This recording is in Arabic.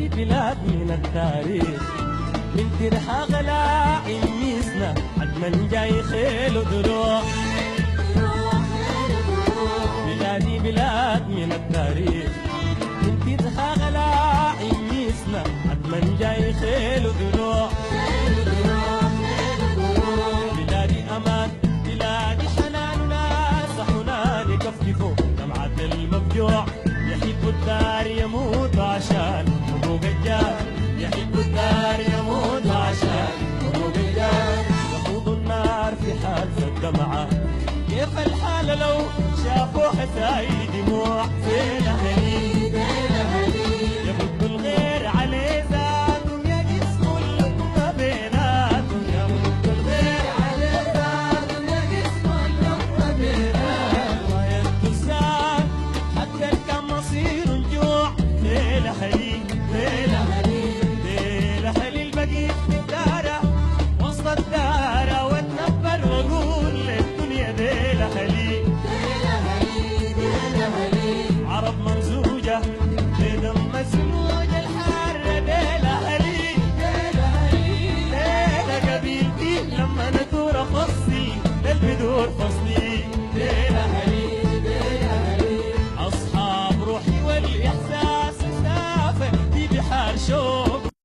بلاد من التاريخ من ترحى غلاعي ميسنا عدمن جاي خيل ودروع. بلادي بلاد من التاريخ من ترحى غلاعي ميسنا عدمن جاي خيل ودروع. بلادي أمان بلادي حنان ناس هنالك كفكفوا دمعة المفجوع. يحب الدار يموت عشان حقوق الجار، يحب الدار يموت عشان حقوق الجار. يخوض النار في حال الدمعة، كيف الحال لو شافوا حساي دموع. فين أهل